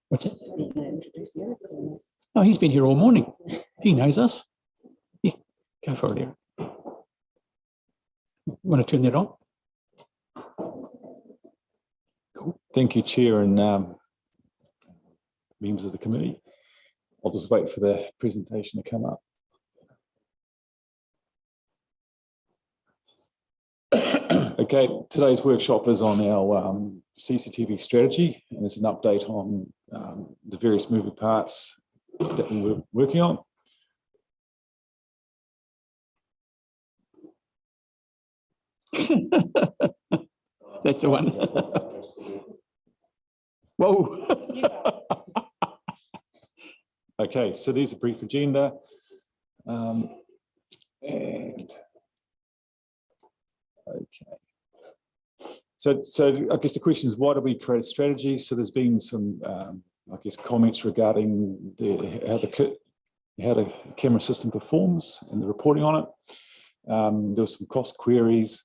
What's it? Oh, he's been here all morning. He knows us. Yeah, go for it, Eric. Want to turn that on? Cool. Thank you, Chair, and members of the committee. I'll just wait for the presentation to come up. Okay, today's workshop is on our CCTV strategy, and it's an update on the various moving parts that we're working on. That's the one. Whoa. Okay, so there's a brief agenda. And okay. So I guess the question is, why do we create a strategy? So there's been some, I guess, comments regarding how the camera system performs and the reporting on it. There were some cost queries,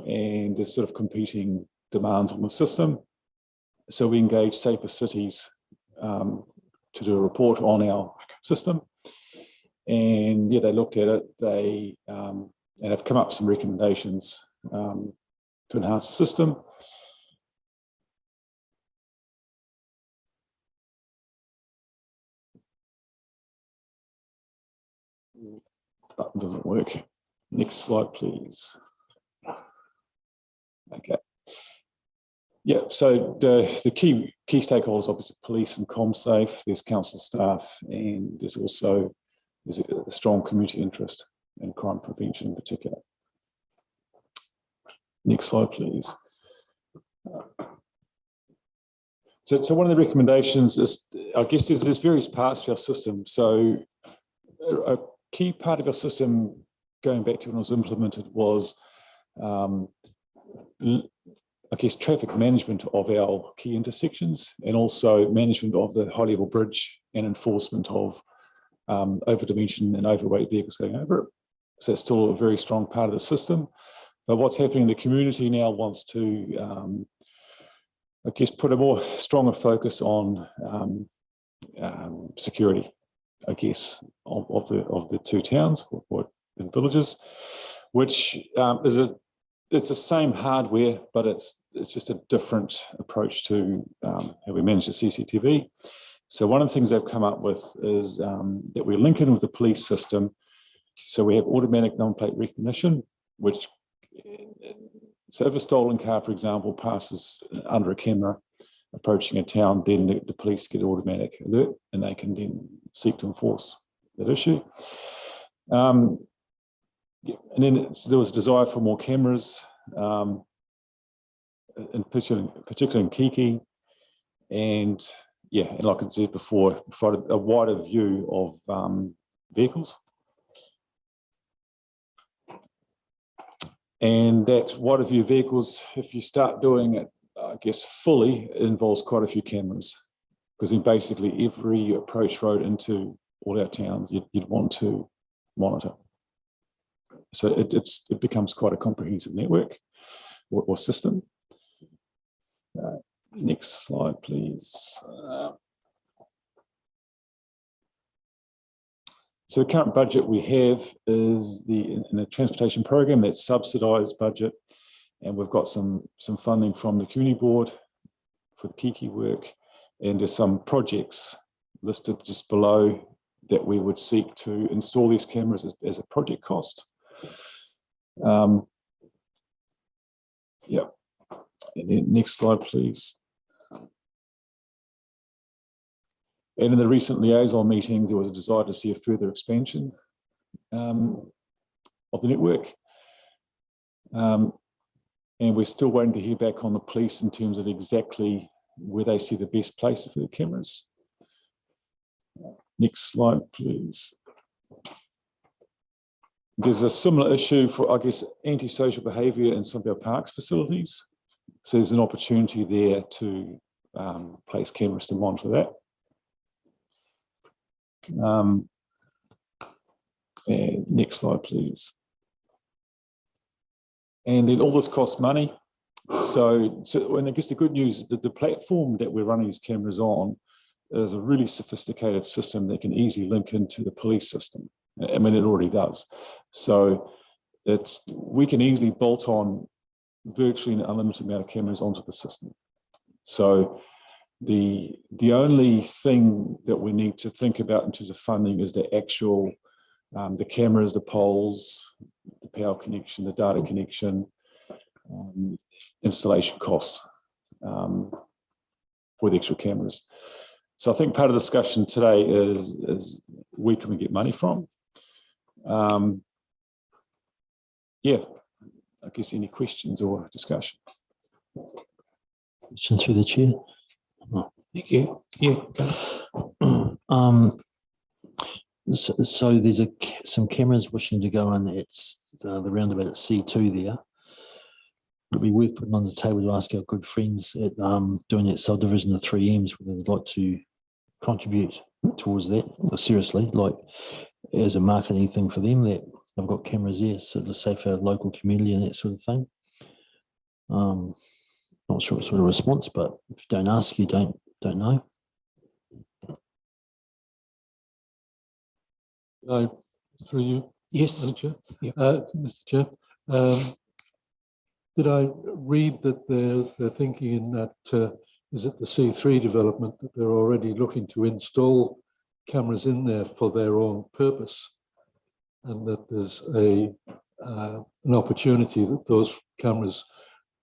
and there's sort of competing demands on the system. So we engaged Safer Cities to do a report on our system. And yeah, they looked at it, they and have come up with some recommendations to enhance the system. Button doesn't work. Next slide, please. Okay. Yeah, so the key stakeholders, obviously police and ComSafe, there's council staff, and there's also a strong community interest in crime prevention in particular. Next slide, please. So one of the recommendations is, I guess there's various parts to our system. So a key part of our system, going back to when it was implemented, was I guess traffic management of our key intersections, and also management of the high level bridge and enforcement of over dimension and overweight vehicles going over it. So it's still a very strong part of the system. But what's happening in the community now wants to, I guess, put a more stronger focus on security, I guess, of the two towns or villages, which it's the same hardware, but it's just a different approach to how we manage the CCTV. So one of the things they've come up with is that we link in with the police system. So we have automatic non-plate recognition, which, so if a stolen car, for example, passes under a camera approaching a town, then the police get automatic alert, and they can then seek to enforce that issue. Yeah, and then there was a desire for more cameras, in particular in Kiki, and yeah, and like I said before, provide a wider view of vehicles. And that wider view of vehicles, if you start doing it, I guess fully, it involves quite a few cameras, because in basically every approach road into all our towns, you'd want to monitor. So it becomes quite a comprehensive network or system. Next slide, please. So the current budget we have is in the transportation program, that's subsidised budget, and we've got some funding from the community board for the Kiki work, and there's some projects listed just below that we would seek to install these cameras as a project cost. Yeah, and then next slide, please. And in the recent liaison meeting, there was a desire to see a further expansion of the network. And we're still waiting to hear back on the police in terms of exactly where they see the best place for the cameras. Next slide, please. There's a similar issue for, I guess, antisocial behaviour in some of our parks facilities. So there's an opportunity there to place cameras to monitor that. And next slide, please. And then all this costs money. So and I guess the good news is that the platform that we're running these cameras on is a really sophisticated system that can easily link into the police system. I mean, it already does. So we can easily bolt on virtually an unlimited amount of cameras onto the system. So the only thing that we need to think about in terms of funding is the actual, the cameras, the poles, the power connection, the data connection, installation costs for the actual cameras. So I think part of the discussion today is where can we get money from? Yeah, I guess any questions or discussion? Question through the chair. Oh, thank you. Yeah. So there's some cameras wishing to go in at the roundabout at C2 there. It'd be worth putting on the table to ask our good friends at doing that subdivision of 3Ms whether they'd like to contribute towards that. Or seriously, like as a marketing thing for them, that I've got cameras there, sort of say for local community and that sort of thing. Not sure what sort of response, but if you don't ask, you don't know. Through you, Yes. Madam Chair. Yeah. Mr. Chair, did I read that they're thinking in that, is it the C3 development, that they're already looking to install cameras in there for their own purpose, and that there's an opportunity that those cameras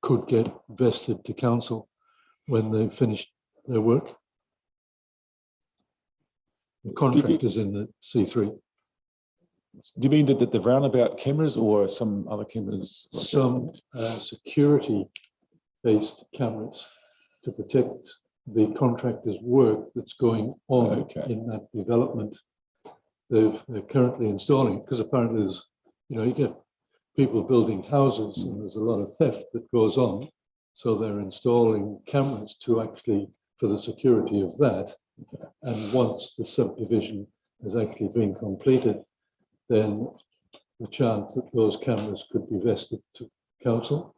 could get vested to council when they've finished their work? The contract is in the C3. Do you mean that the roundabout cameras or some other cameras? Some security-based cameras to protect the contractor's work that's going on in that development. They're currently installing, because apparently there's, you get people building houses and there's a lot of theft that goes on. So they're installing cameras to actually, for the security of that. And once the subdivision has actually been completed, then the chance that those cameras could be vested to council.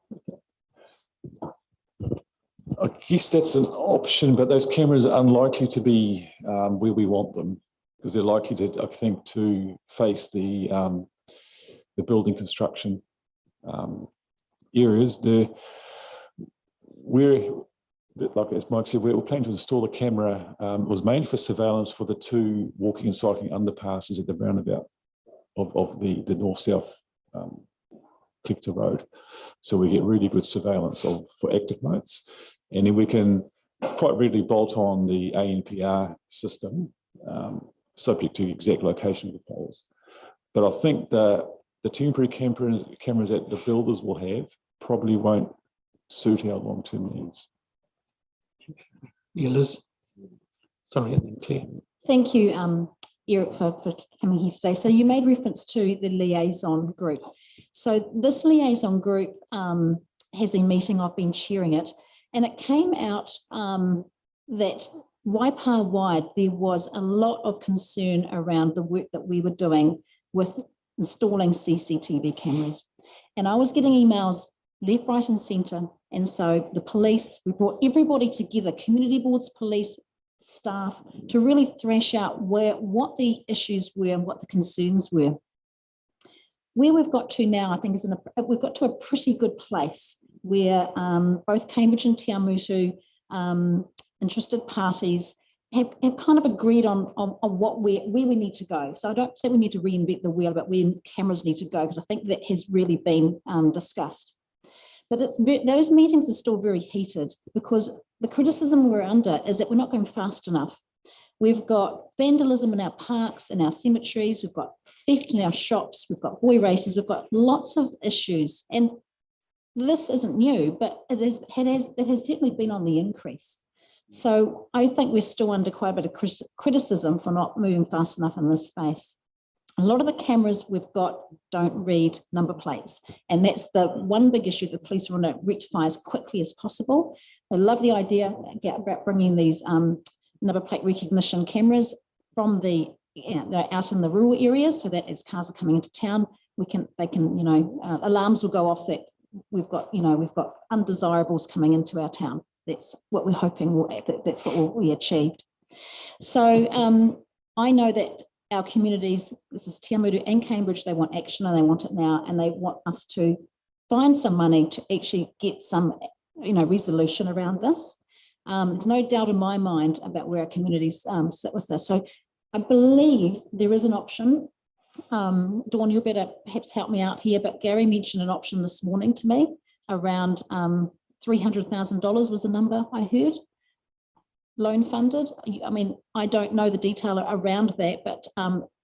I guess that's an option, but those cameras are unlikely to be where we want them, because they're likely to, I think, to face the building construction areas. Like as Mike said, we're planning to install a camera. It was mainly for surveillance for the two walking and cycling underpasses at the roundabout of the north-south Clifton Road. So we get really good surveillance for active modes. And then we can quite readily bolt on the ANPR system, subject to exact location of the poles. But I think that the temporary cameras that the builders will have probably won't suit our long-term needs. Yeah, Liz. Sorry, and then Claire. Thank you, Eric, for coming here today. So you made reference to the liaison group. So this liaison group has been meeting, I've been chairing it, and it came out that Waipa-wide, there was a lot of concern around the work that we were doing with installing CCTV cameras. And I was getting emails left, right and centre. And so the police, we brought everybody together, community boards, police, staff, to really thrash out what the issues were and what the concerns were. Where we've got to now, I think, is we've got to a pretty good place where both Cambridge and Te Awamutu interested parties have kind of agreed on where we need to go. So I don't think we need to reinvent the wheel, but where cameras need to go, because I think that has really been discussed. But those meetings are still very heated, because the criticism we're under is that we're not going fast enough. We've got vandalism in our parks and our cemeteries. We've got theft in our shops. We've got boy races. We've got lots of issues. And this isn't new, but it has certainly been on the increase. So I think we're still under quite a bit of criticism for not moving fast enough in this space. A lot of the cameras we've got don't read number plates. And that's the one big issue the police want to rectify as quickly as possible. I love the idea about bringing these number plate recognition cameras from out in the rural areas, so that as cars are coming into town, they can alarms will go off that we've got, you know, we've got undesirables coming into our town. That's what we're hoping that's what we achieved. So I know that our communities, this is Te Awamutu and Cambridge, they want action and they want it now, and they want us to find some money to actually get some, you know, resolution around this. There's no doubt in my mind about where our communities sit with this. So I believe there is an option. Dawn, you better perhaps help me out here, but Gary mentioned an option this morning to me around $300,000 was the number I heard, loan funded. I mean, I don't know the detail around that, but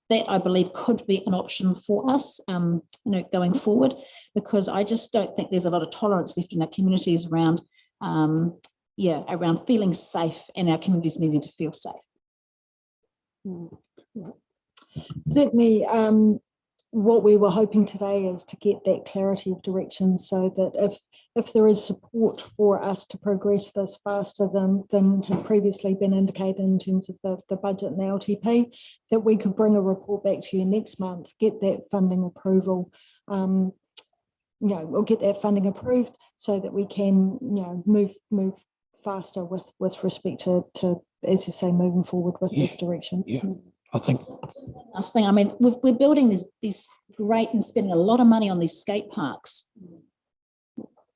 that I believe could be an option for us, you know, going forward, because I just don't think there's a lot of tolerance left in our communities around, around feeling safe, and our communities needing to feel safe. Certainly, what we were hoping today is to get that clarity of direction, so that if there is support for us to progress this faster than had previously been indicated in terms of the budget and the LTP, that we could bring a report back to you next month, get that funding approval, we'll get that funding approved so that we can, move faster with respect to, as you say, moving forward with this direction. Yeah, I think. Last thing, I mean, we're building these great and spending a lot of money on these skate parks.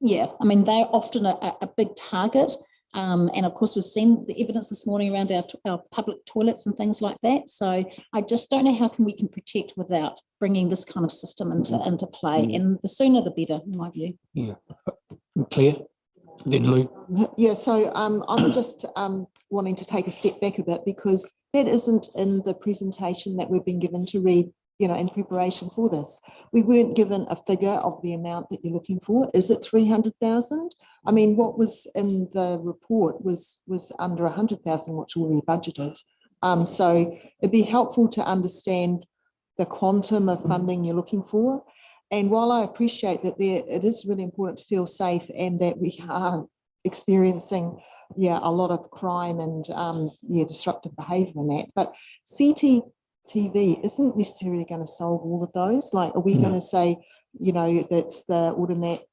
Yeah, I mean, they're often a big target. And of course, we've seen the evidence this morning around our public toilets and things like that. So I just don't know how we can protect without bringing this kind of system into play. And the sooner the better, in my view. Yeah. Claire, then Lou. Yeah, so I'm just wanting to take a step back a bit, because that isn't in the presentation that we've been given to read, in preparation for this. We weren't given a figure of the amount that you're looking for. Is it 300,000? I mean, what was in the report was under 100,000, which we already budgeted. So it'd be helpful to understand the quantum of funding you're looking for. And while I appreciate that it is really important to feel safe, and that we are experiencing, a lot of crime and disruptive behaviour in that, but CCTV isn't necessarily going to solve all of those. Like, are we going to say, that's the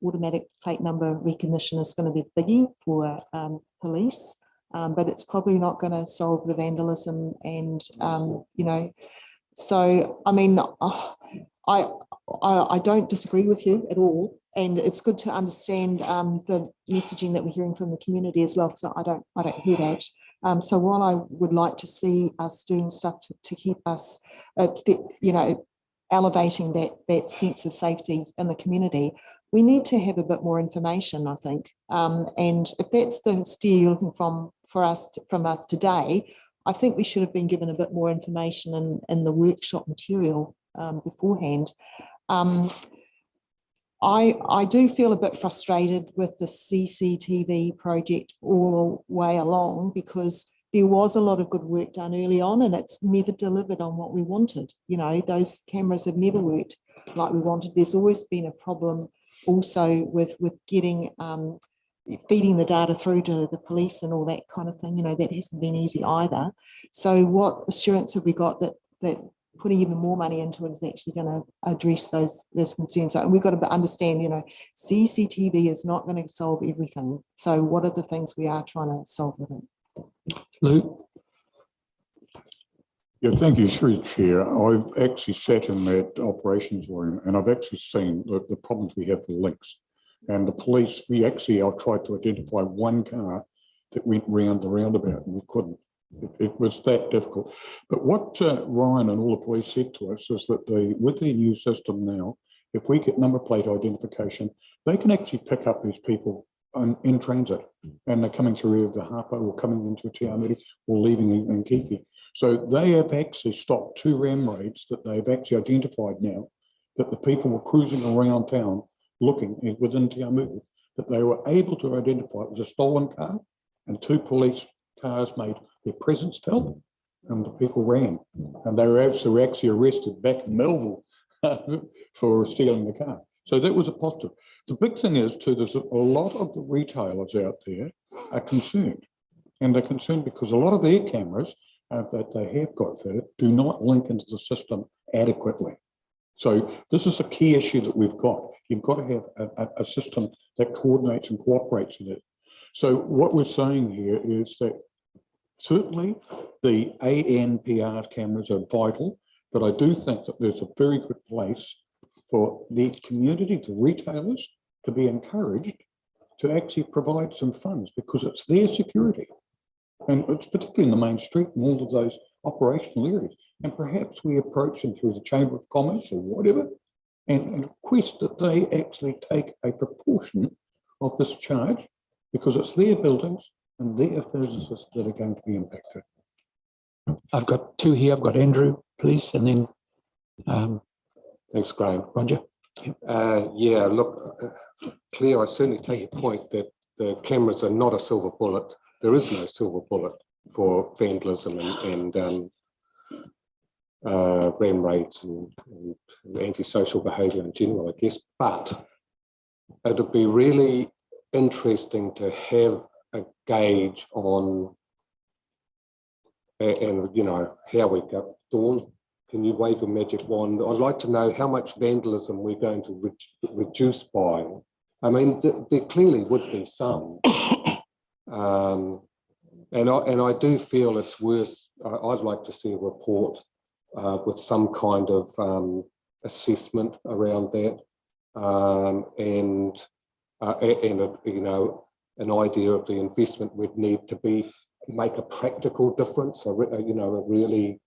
automatic plate number recognition is going to be the biggie for police, but it's probably not going to solve the vandalism and, so, I mean, I don't disagree with you at all, and it's good to understand the messaging that we're hearing from the community as well, because I don't hear that. So while I would like to see us doing stuff to keep us, elevating that sense of safety in the community, we need to have a bit more information, I think. And if that's the steer you're looking from us today, I think we should have been given a bit more information in the workshop material beforehand. I do feel a bit frustrated with the CCTV project all the way along, because there was a lot of good work done early on, and it's never delivered on what we wanted. Those cameras have never worked like we wanted. There's always been a problem also with getting feeding the data through to the police and all that kind of thing. That hasn't been easy either. So what assurance have we got that putting even more money into it is actually going to address those concerns? And we've got to understand, CCTV is not going to solve everything. So what are the things we are trying to solve with it? Lou. Yeah, thank you, through the chair. I've actually sat in that operations room, and I've actually seen the problems we have with links. And the police, I tried to identify one car that went round the roundabout, and we couldn't. It was that difficult. But what Ryan and all the police said to us is that with their new system now, if we get number plate identification, they can actually pick up these people in transit, and they're coming through the Harper or coming into Te Awamutu or leaving in Kiki. So they have actually stopped 2 ram raids that they've actually identified now, that the people were cruising around town looking within Te Awamutu, that they were able to identify it was a stolen car, and 2 police cars made their presence felt, and the people ran, and they were actually arrested back in Melville for stealing the car. So that was a positive. The big thing is too, there's a lot of the retailers out there are concerned, and they're concerned because a lot of their cameras that they have got fitted do not link into the system adequately. So this is a key issue that we've got. You've got to have a system that coordinates and cooperates in it. So what we're saying here is that certainly the ANPR cameras are vital, but I do think that there's a very good place for the community, the retailers, to be encouraged to actually provide some funds because it's their security. And it's particularly in the main street and all of those operational areas. And perhaps we approach them through the Chamber of Commerce or whatever and request that they actually take a proportion of this charge because it's their buildings and their businesses that are going to be impacted. I've got two here. I've got Andrew, please, and then Thanks, Graham. Roger. Yeah, look, Claire, I certainly take your point that the cameras are not a silver bullet. There is no silver bullet for vandalism and ram raids and antisocial behaviour in general, I guess. But it would be really interesting to have a gauge on, and you know, how we go. Dawn, can you wave a magic wand? I'd like to know how much vandalism we're going to reduce by. I mean, there clearly would be some. And I do feel it's worth, I'd like to see a report with some kind of assessment around that and you know, an idea of the investment would need to make a practical difference, you know, a really,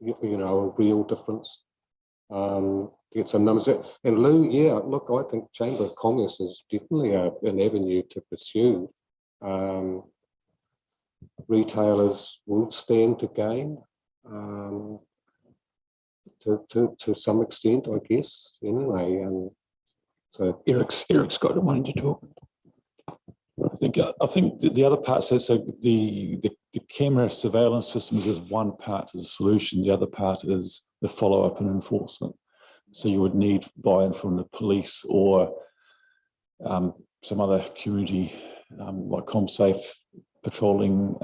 you know, a real difference. Get some numbers. And Lou, yeah, look, I think Chamber of Commerce is definitely an avenue to pursue. Retailers will stand to gain to some extent, I guess. Anyway, so Eric's got it wanting to talk. I think the other part says so the camera surveillance systems is one part of the solution. The other part is the follow-up and enforcement. So you would need buy-in from the police or some other community like ComSafe patrolling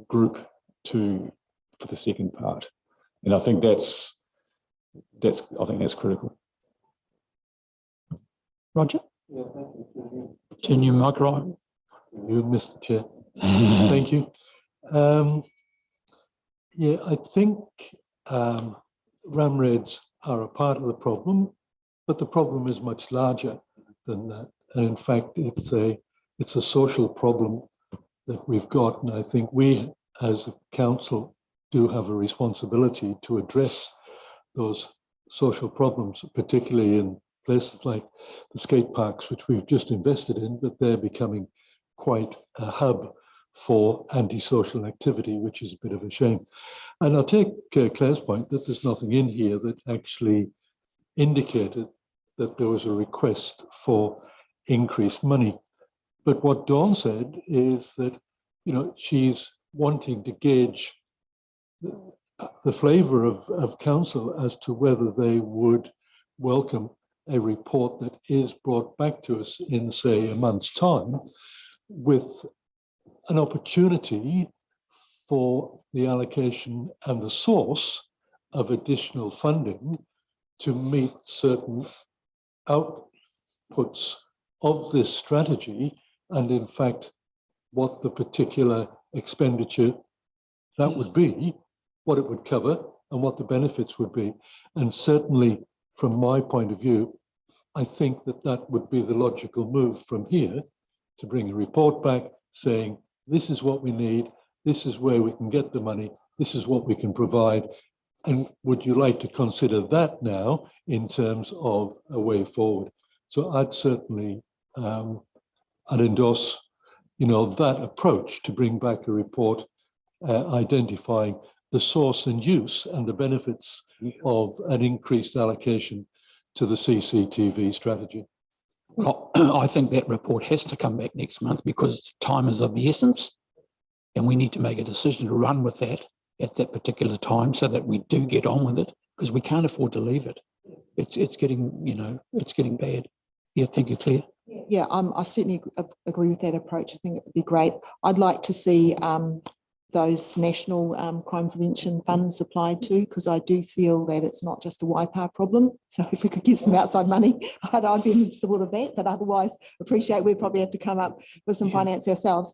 group for the second part. And I think that's critical. Roger? Yeah, thank you. Turn your mic on. You, Mr. Chair. Thank you. Yeah, I think ram raids are a part of the problem, but the problem is much larger than that. And in fact, it's a social problem that we've got. And I think we as a council do have a responsibility to address those social problems, particularly in places like the skate parks, which we've just invested in, but they're becoming quite a hub for antisocial activity, which is a bit of a shame. And I'll take Claire's point that there's nothing in here that actually indicated that there was a request for increased money. But what Dawn said is that, you know, she's wanting to gauge the flavour of council as to whether they would welcome a report that is brought back to us in, say, a month's time with an opportunity for the allocation and the source of additional funding to meet certain outputs of this strategy, and in fact, what the particular expenditure that would be, what it would cover, and what the benefits would be. And certainly, from my point of view, I think that that would be the logical move from here, to bring a report back saying, this is what we need, this is where we can get the money, this is what we can provide. And would you like to consider that now in terms of a way forward? So I'd certainly, I'd endorse, you know, that approach to bring back a report identifying the source and use and the benefits of an increased allocation to the CCTV strategy. Well, I think that report has to come back next month because time is of the essence, and we need to make a decision to run with that at that particular time so that we do get on with it, because we can't afford to leave it. It's getting, you know, it's getting bad. Yeah, thank you, Claire. Yeah, I certainly agree with that approach. I think it would be great. I'd like to see the those national crime prevention funds applied to, because I do feel that it's not just a Waipa problem. So if we could get some outside money, I'd be in support of that, but otherwise appreciate we probably have to come up with some finance ourselves.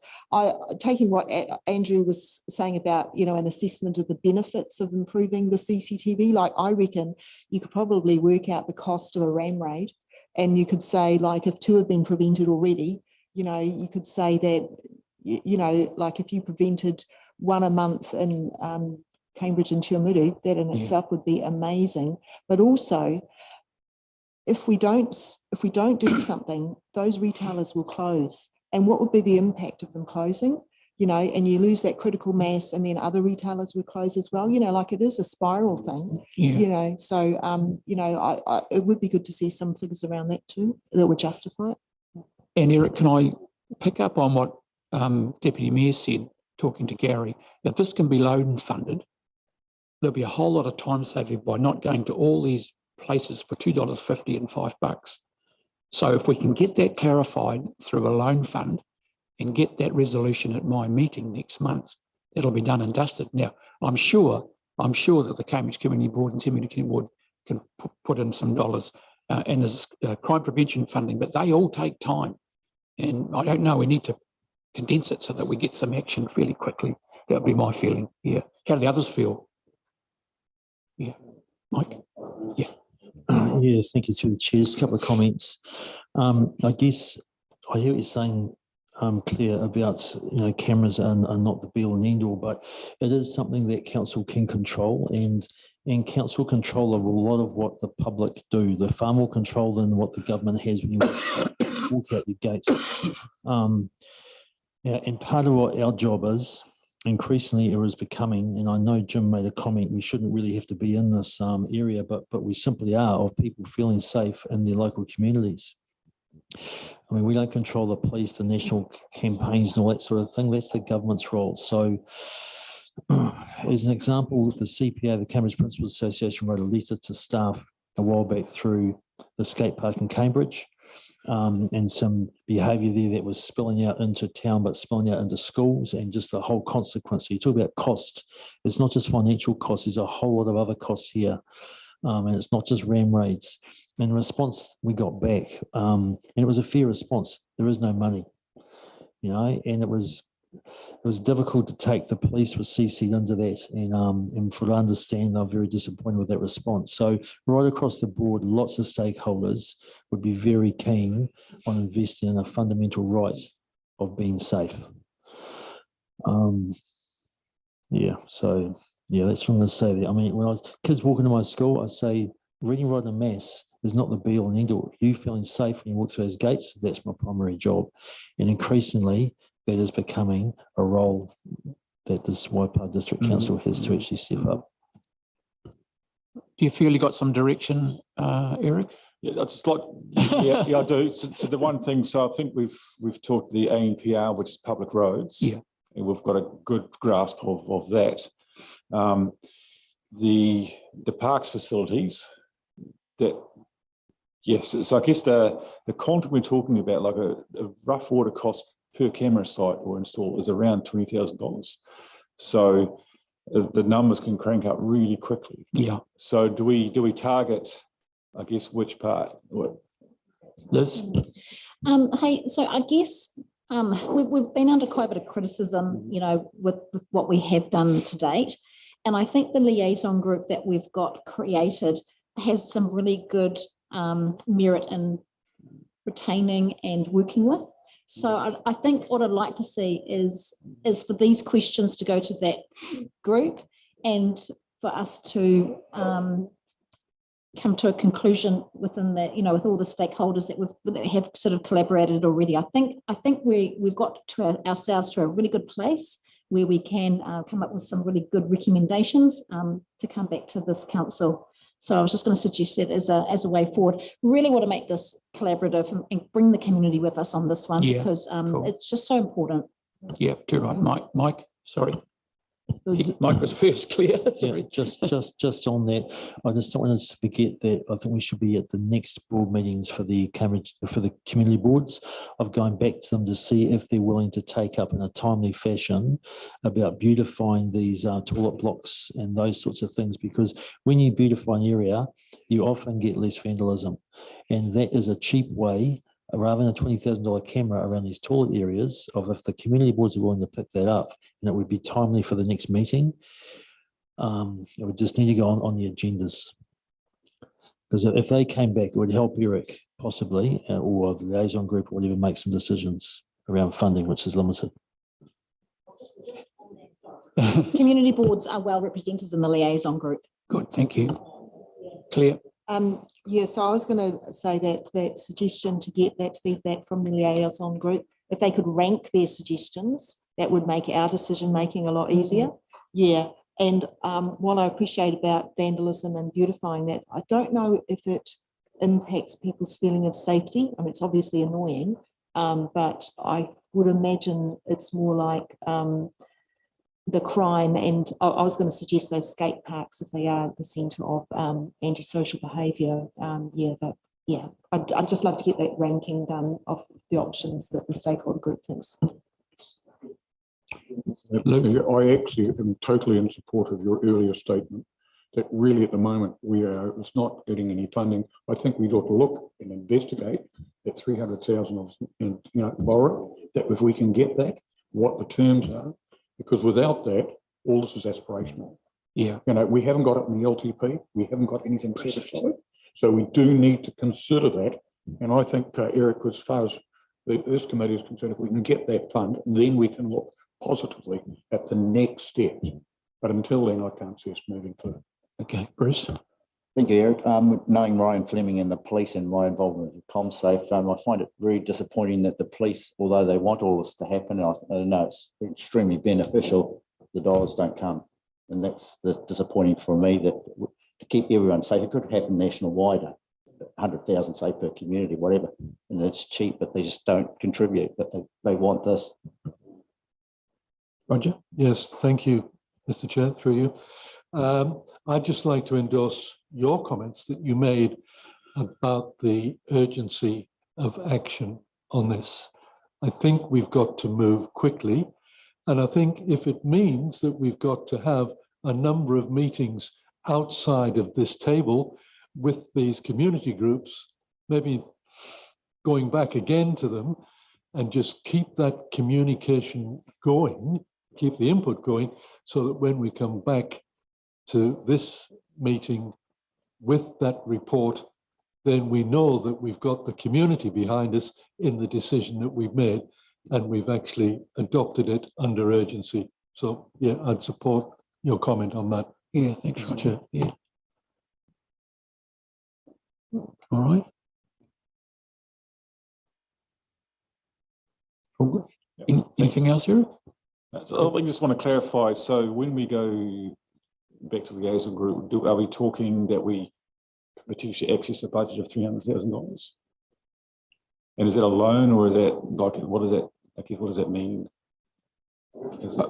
Taking what Andrew was saying about, you know, an assessment of the benefits of improving the CCTV, like I reckon you could probably work out the cost of a ram raid, and you could say, like, if 2 have been prevented already, you know, you could say that, you know, like if you prevented 1 a month in Cambridge and Tiamuru, that in itself would be amazing. But also, if we don't do something, those retailers will close. And what would be the impact of them closing? You know, and you lose that critical mass, and then other retailers will close as well. You know, like it is a spiral thing. You know, so you know, it would be good to see some figures around that too that would justify it. And Eric, can I pick up on what Deputy Mayor said, talking to Gary? If this can be loan funded, there'll be a whole lot of time saving by not going to all these places for $2.50 and $5. So if we can get that clarified through a loan fund and get that resolution at my meeting next month, it'll be done and dusted. Now, I'm sure that the Cambridge Community Board and Community Community Board can put in some dollars, and there's crime prevention funding, but they all take time. And I don't know, we need to condense it so that we get some action fairly quickly. That would be my feeling. Yeah. How do the others feel? Yeah. Mike? Yeah. Yeah, thank you through the chair. Just a couple of comments. I guess I hear what you're saying, Claire, about, you know, cameras are not the be all and end all, but it is something that council can control, and council control of a lot of what the public do. They're far more control than what the government has when you walk out your gates. Yeah, and part of what our job is, increasingly it is becoming, and I know Jim made a comment, we shouldn't really have to be in this area, but we simply are, of people feeling safe in their local communities. I mean, we don't control the police, the national campaigns and all that sort of thing. That's the government's role. So as an example, the CPA, the Cambridge Principals Association, wrote a letter to staff a while back through the skate park in Cambridge, and some behaviour there that was spilling out into town, but spilling out into schools, and just the whole consequence. So you talk about cost. It's not just financial costs, there's a whole lot of other costs here. And it's not just ram raids. In response, we got back, and it was a fair response. There is no money, you know, and it was difficult to take. The police were CC'd into that, and for to understand, they're very disappointed with that response. So right across the board, lots of stakeholders would be very keen on investing in a fundamental right of being safe. Yeah, so yeah, that's what I'm going to say there. I mean, when I was kids walking to my school, I say reading, writing, and maths is not the be all and end all. You feeling safe when you walk through those gates, that's my primary job. And increasingly, that is becoming a role that this Waipa District Council has to actually step up. Do you feel you got some direction, Eric? Yeah, that's like, yeah, I do. So the one thing, so I think we've talked the ANPR, which is public roads. Yeah. And we've got a good grasp of that. The parks facilities, that, yes, so I guess the content we're talking about, like a rough order cost per camera site or install is around $20,000. So the numbers can crank up really quickly. Yeah. So do we target, I guess, which part? Liz? Hey, so I guess we've been under quite a bit of criticism, you know, with what we have done to date. And I think the liaison group that we've got created has some really good merit in retaining and working with. So I think what I'd like to see is for these questions to go to that group, and for us to come to a conclusion within that, you know, with all the stakeholders that have sort of collaborated already. I think we've got to ourselves to a really good place where we can come up with some really good recommendations to come back to this council. So I was just going to suggest that as a way forward. Really want to make this collaborative and bring the community with us on this one, because cool. It's just so important. Yeah, too right. Mike, sorry. Microsphere's clear. Yeah, Sorry. just on that, I just don't want us to forget that I think we should be at the next board meetings for the community boards of going back to them to see if they're willing to take up in a timely fashion about beautifying these toilet blocks and those sorts of things, because when you beautify an area, you often get less vandalism, and that is a cheap way, rather than a $20,000 camera around these toilet areas, of if the community boards are willing to pick that up and it would be timely for the next meeting, it would just need to go on the agendas. Because if they came back, it would help Eric possibly, or the liaison group or whatever, make some decisions around funding, which is limited. Community boards are well represented in the liaison group. Good, thank you. Clear. Yeah, so I was going to say that suggestion to get that feedback from the liaison group, if they could rank their suggestions, that would make our decision making a lot easier. Yeah, and what I appreciate about vandalism and beautifying that, I don't know if it impacts people's feeling of safety. I mean, it's obviously annoying, but I would imagine it's more like the crime, and I was going to suggest those skate parks if they are the centre of antisocial behaviour. Yeah, I'd just love to get that ranking done of the options that the stakeholder group thinks. I actually am totally in support of your earlier statement that really at the moment it's not getting any funding. I think we ought to look and investigate that 300,000 and borrow, that if we can get that, what the terms are. Because without that, all this is aspirational. Yeah. We haven't got it in the LTP. We haven't got anything set aside. So we do need to consider that. And I think, Eric, as far as this committee is concerned, if we can get that fund, then we can look positively at the next steps. But until then, I can't see us moving further. Okay, Bruce. Thank you, Eric. Knowing Ryan Fleming and the police and my involvement with ComSafe, I find it very disappointing that the police, although they want all this to happen, I know it's extremely beneficial, the dollars don't come. And that's disappointing for me, that to keep everyone safe, it could happen national-wide, 100,000, say, per community, whatever. And it's cheap, but they just don't contribute, but they want this. Roger. Yes, thank you, Mr. Chair, through you. I'd just like to endorse your comments that you made about the urgency of action on this. I think we've got to move quickly. And I think if it means that we've got to have a number of meetings outside of this table with these community groups, maybe going back again to them and just keep that communication going, keep the input going, so that when we come back to this meeting with that report, then we know that we've got the community behind us in the decision that we've made, and we've actually adopted it under urgency. So yeah, I'd support your comment on that. Yeah, thanks, Mr. Roger. Chair. Yeah. All right. All good. Anything else, Eric? So I just want to clarify. So when we go back to the liaison group, are we talking that we potentially access a budget of $300,000? And is that a loan, or is that like, what does that, like, what does that mean? Is that,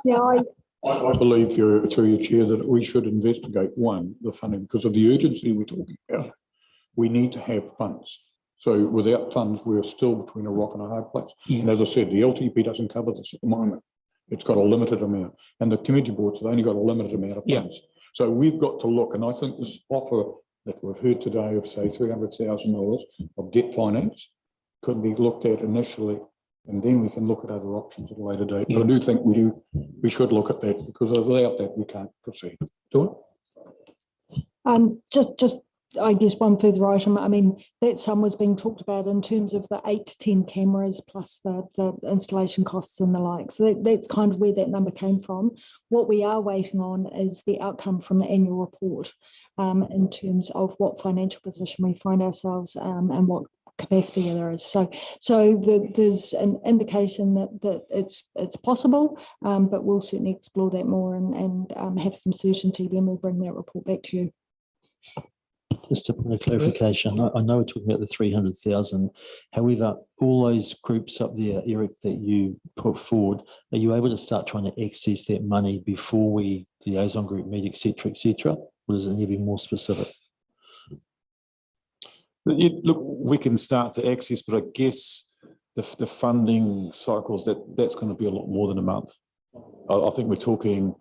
Yeah, I believe through your chair that we should investigate the funding, because of the urgency we're talking about. We need to have funds. So without funds, we're still between a rock and a hard place. Yeah. And as I said, the LTP doesn't cover this at the moment. It's got a limited amount, and the community boards have only got a limited amount of funds. So we've got to look, and I think this offer that we've heard today of, say, $300,000 of debt finance could be looked at initially, and then we can look at other options at a later date. But I do think we should look at that, because without that we can't proceed. Do it. just I guess one further item. I mean, that sum was being talked about in terms of the 8 to 10 cameras plus the installation costs and the like. So that's kind of where that number came from. What we are waiting on is the outcome from the annual report in terms of what financial position we find ourselves and what capacity there is. So there's an indication that it's possible, but we'll certainly explore that more and have some certainty when we bring that report back to you. Just a point of clarification, I know we're talking about the 300,000. However, all those groups up there, Eric, that you put forward, are you able to start trying to access that money before we, the liaison group meet, et cetera? Or does it need to be more specific? Look, we can start to access, but I guess the funding cycles, that's going to be a lot more than a month. I think we're talking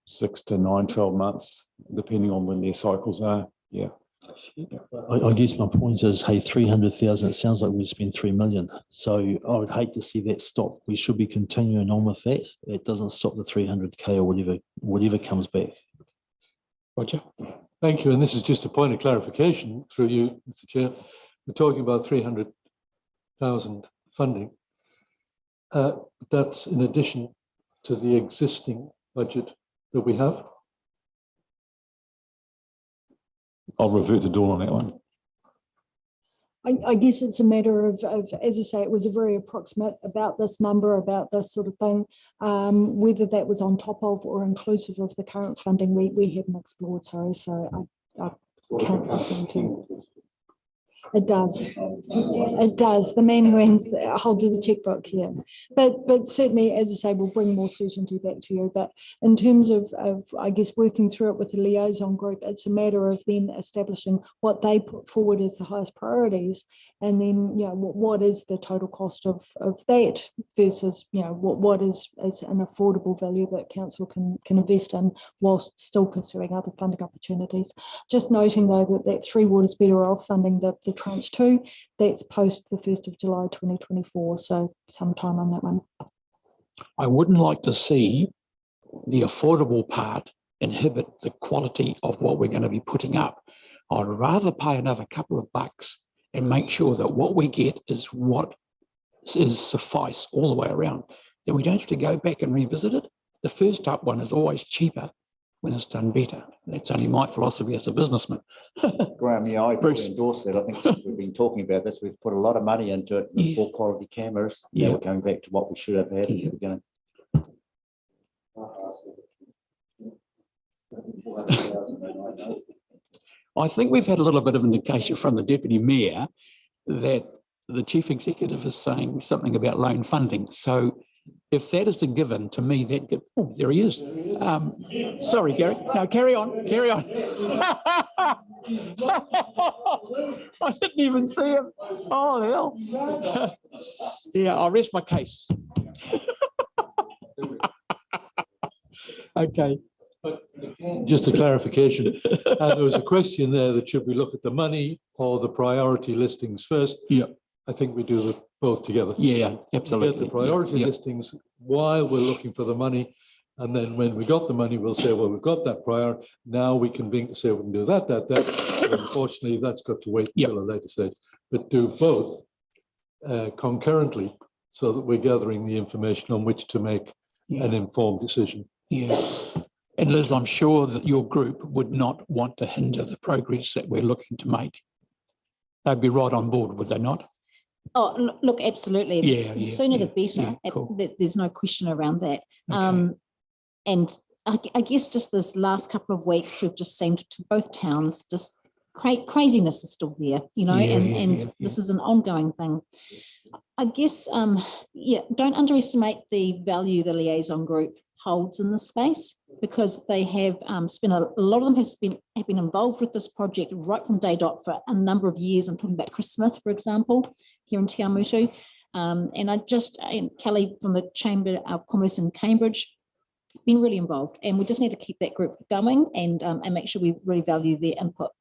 6 to 9, 12 months, depending on when their cycles are. Yeah. I guess my point is, hey, 300,000, it sounds like we spent 3 million. So I would hate to see that stop. We should be continuing on with that. It doesn't stop the 300K or whatever comes back. Roger. Thank you. And this is just a point of clarification through you, Mr. Chair. We're talking about 300,000 funding. That's in addition to the existing budget that we have. I'll revert to Dawn on that one. I guess it's a matter of, as I say, it was a very approximate about this number, about this sort of thing. Whether that was on top of or inclusive of the current funding, we haven't explored, sorry, so I can't confirm to you. It does. It does. The man who holds the checkbook here. But certainly, as I say, we'll bring more certainty back to you. But in terms of I guess, working through it with the liaison group, it's a matter of them establishing what they put forward as the highest priorities. And then, you know, what is the total cost of that versus, you know, what is an affordable value that council can invest in whilst still pursuing other funding opportunities. Just noting, though, that Three Waters Better Off funding, the tranche 2, that's post the 1st of July 2024, so sometime on that one. I wouldn't like to see the affordable part inhibit the quality of what we're going to be putting up. I'd rather pay another couple of bucks and make sure that what we get is what is suffice all the way around. Then we don't have to go back and revisit it. The first up one is always cheaper when it's done better. That's only my philosophy as a businessman. Graham, yeah, I Bruce. endorse that. I think since we've been talking about this, we've put a lot of money into it with poor quality cameras. Yeah. Now we're going back to what we should have had at the beginning. I think we've had a little bit of indication from the Deputy Mayor that the Chief Executive is saying something about loan funding. So if that is a given, to me, that, oh, there he is. Sorry, Gary. No, carry on, carry on. I didn't even see him. Oh, hell. Yeah, I'll rest my case. Okay. Just a clarification. There was a question there that should we look at the money or the priority listings first? Yeah. I think we do the both together. Yeah, absolutely. Get the priority listings while we're looking for the money. And then when we got the money, we'll say, well, we've got that prior. Now we can say we can do that. And unfortunately, that's got to wait until a later stage. But do both concurrently so that we're gathering the information on which to make an informed decision. Yeah. And Liz, I'm sure that your group would not want to hinder the progress that we're looking to make. They'd be right on board, would they not? Oh, look, absolutely. The sooner the better. Yeah, cool. There's no question around that. Okay. And I guess just this last couple of weeks, we've just seen to both towns, just craziness is still there, you know, this is an ongoing thing. I guess, don't underestimate the value the liaison group holds in this space, because they have spent a lot of them have been involved with this project right from day dot for a number of years. I'm talking about Chris Smith, for example, here in Te Awamutu. And Kelly from the Chamber of Commerce in Cambridge, been really involved, and we just need to keep that group going and make sure we really value their input.